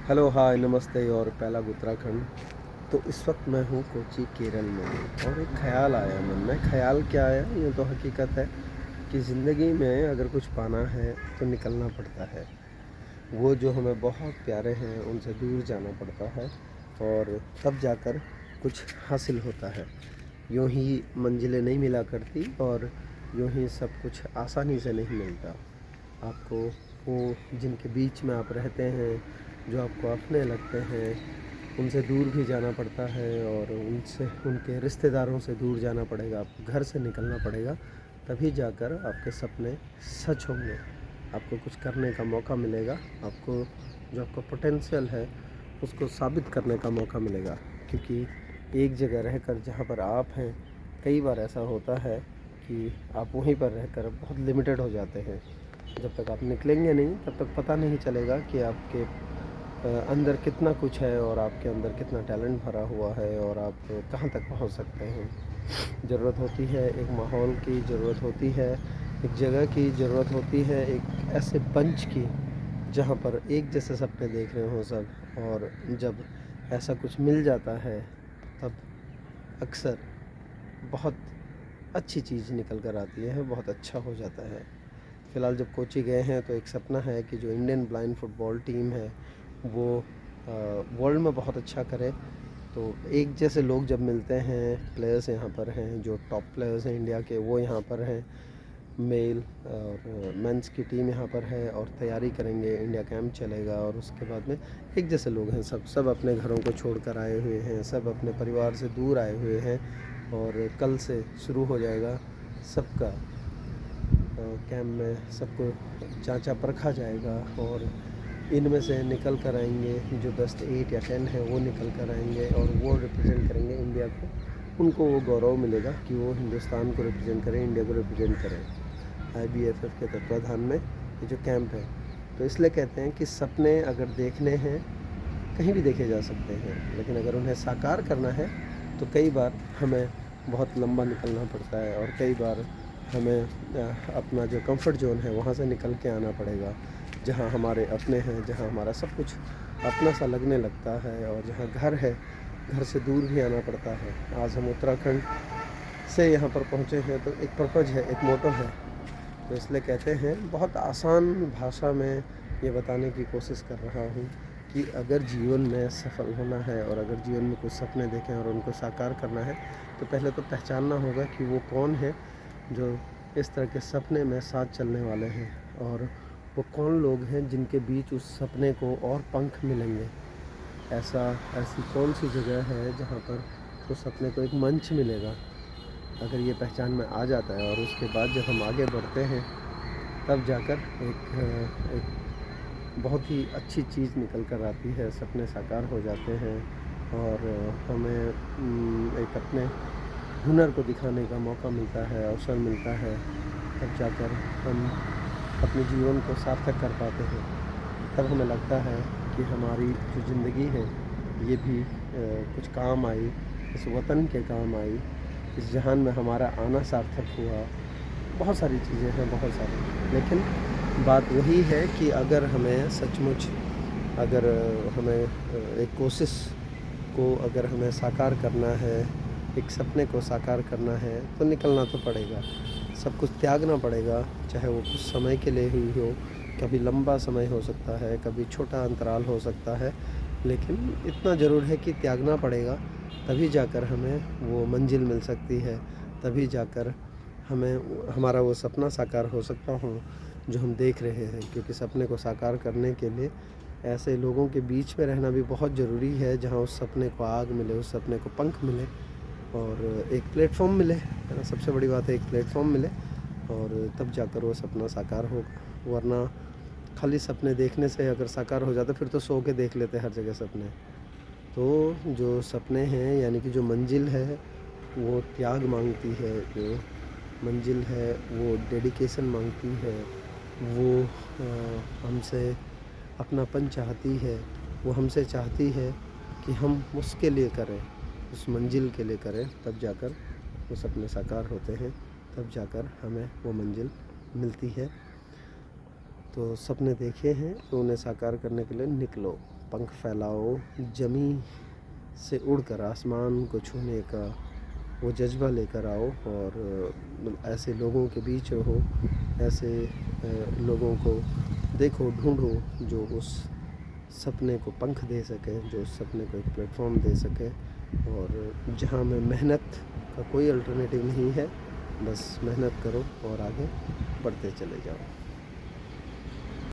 Hello, हाय, नमस्ते और पहला उत्तराखंड। तो इस वक्त मैं हूँ कोच्चि, केरल में और एक ख़्याल आया मन में। ख़्याल क्या आया, ये तो हकीकत है कि ज़िंदगी में अगर कुछ पाना है तो निकलना पड़ता है। वो जो हमें बहुत प्यारे हैं उनसे दूर जाना पड़ता है और तब जाकर कुछ हासिल होता है। यूँ ही मंजिलें नहीं मिला करती और यूँ ही सब कुछ आसानी से नहीं मिलता। आपको वो जिनके बीच में आप रहते हैं, जो आपको अपने लगते हैं, उनसे दूर भी जाना पड़ता है और उनसे उनके रिश्तेदारों से दूर जाना पड़ेगा, आपको घर से निकलना पड़ेगा, तभी जाकर आपके सपने सच होंगे। आपको कुछ करने का मौका मिलेगा, आपको जो आपका पोटेंशियल है उसको साबित करने का मौका मिलेगा। क्योंकि एक जगह रहकर जहाँ पर आप हैं, कई बार ऐसा होता है कि आप वहीं पर रहकर बहुत लिमिटेड हो जाते हैं। जब तक आप निकलेंगे नहीं तब तक पता नहीं चलेगा कि आपके अंदर कितना कुछ है और आपके अंदर कितना टैलेंट भरा हुआ है और आप कहाँ तक पहुँच सकते हैं। ज़रूरत होती है एक माहौल की, ज़रूरत होती है एक जगह की, ज़रूरत होती है एक ऐसे मंच की जहाँ पर एक जैसे सपने देख रहे हों सब। और जब ऐसा कुछ मिल जाता है तब अक्सर बहुत अच्छी चीज़ निकल कर आती है, बहुत अच्छा हो जाता है। फ़िलहाल जब कोच्चि गए हैं तो एक सपना है कि जो इंडियन ब्लाइंड फुटबॉल टीम है वो वर्ल्ड में बहुत अच्छा करे। तो एक जैसे लोग जब मिलते हैं, प्लेयर्स यहाँ पर हैं, जो टॉप प्लेयर्स हैं इंडिया के वो यहाँ पर हैं, मेल और मेंस की टीम यहाँ पर है और तैयारी करेंगे, इंडिया कैंप चलेगा और उसके बाद में एक जैसे लोग हैं, सब अपने घरों को छोड़कर आए हुए हैं, सब अपने परिवार से दूर आए हुए हैं और कल से शुरू हो जाएगा सबका कैंप में सबको जांचा परखा जाएगा और इनमें से निकल कर आएंगे जो बेस्ट 8 या 10 है वो निकल कर आएंगे और वो रिप्रेजेंट करेंगे इंडिया को। उनको वो गौरव मिलेगा कि वो हिंदुस्तान को रिप्रेजेंट करें, इंडिया को रिप्रेजेंट करें। आईबीएफएफ के तत्वाधान में ये जो कैंप है। तो इसलिए कहते हैं कि सपने अगर देखने हैं कहीं भी देखे जा सकते हैं, लेकिन अगर उन्हें साकार करना है तो कई बार हमें बहुत लंबा निकलना पड़ता है और कई बार हमें अपना जो कंफर्ट जोन है वहाँ से निकल के आना पड़ेगा, जहाँ हमारे अपने हैं, जहाँ हमारा सब कुछ अपना सा लगने लगता है और जहाँ घर है, घर से दूर भी आना पड़ता है। आज हम उत्तराखंड से यहाँ पर पहुँचे हैं तो एक पर्पज़ है, एक मोटो है। तो इसलिए कहते हैं, बहुत आसान भाषा में ये बताने की कोशिश कर रहा हूँ कि अगर जीवन में सफल होना है और अगर जीवन में कुछ सपने देखें और उनको साकार करना है तो पहले तो पहचानना होगा कि वो कौन है जो इस तरह के सपने में साथ चलने वाले हैं और वो कौन लोग हैं जिनके बीच उस सपने को और पंख मिलेंगे। ऐसी कौन सी जगह है जहाँ पर उस सपने को एक मंच मिलेगा। अगर ये पहचान में आ जाता है और उसके बाद जब हम आगे बढ़ते हैं तब जाकर एक बहुत ही अच्छी चीज़ निकल कर आती है, सपने साकार हो जाते हैं और हमें एक अपने हुनर को दिखाने का मौका मिलता है, अवसर मिलता है। तब जाकर हम अपने जीवन को सार्थक कर पाते हैं। तब हमें लगता है कि हमारी जो ज़िंदगी है ये भी कुछ काम आई, इस वतन के काम आई, इस जहान में हमारा आना सार्थक हुआ। बहुत सारी चीज़ें हैं, बहुत सारी, लेकिन बात वही है कि अगर हमें सचमुच अगर हमें एक कोशिश को अगर हमें साकार करना है, एक सपने को साकार करना है तो निकलना तो पड़ेगा, सब कुछ त्यागना पड़ेगा। चाहे वो कुछ समय के लिए ही हो, कभी लंबा समय हो सकता है, कभी छोटा अंतराल हो सकता है, लेकिन इतना ज़रूर है कि त्यागना पड़ेगा। तभी जाकर हमें वो मंजिल मिल सकती है, तभी जाकर हमें हमारा वो सपना साकार हो सकता हो जो हम देख रहे हैं। क्योंकि सपने को साकार करने के लिए ऐसे लोगों के बीच में रहना भी बहुत ज़रूरी है जहाँ उस सपने को आग मिले, उस सपने को पंख मिले और एक प्लेटफॉर्म मिले, है ना। सबसे बड़ी बात है एक प्लेटफॉर्म मिले और तब जाकर वो सपना साकार होगा। वरना खाली सपने देखने से अगर साकार हो जाता फिर तो सो के देख लेते हर जगह सपने। तो जो सपने हैं यानी कि जो मंजिल है वो त्याग मांगती है, जो मंजिल है वो डेडिकेशन मांगती है, वो हमसे अपनापन चाहती है, वो हमसे चाहती है कि हम उसके लिए करें, उस मंजिल के लिए करें। तब जाकर वो सपने साकार होते हैं, तब जाकर हमें वो मंजिल मिलती है। तो सपने देखे हैं तो उन्हें साकार करने के लिए निकलो। पंख फैलाओ, ज़मीं से उड़कर आसमान को छूने का वो जज़्बा लेकर आओ और ऐसे लोगों के बीच रहो, ऐसे लोगों को देखो, ढूंढो जो उस सपने को पंख दे सकें, जो उस सपने को एक प्लेटफॉर्म दे सकें। और जहाँ में मेहनत का कोई अल्टरनेटिव नहीं है, बस मेहनत करो और आगे बढ़ते चले जाओ।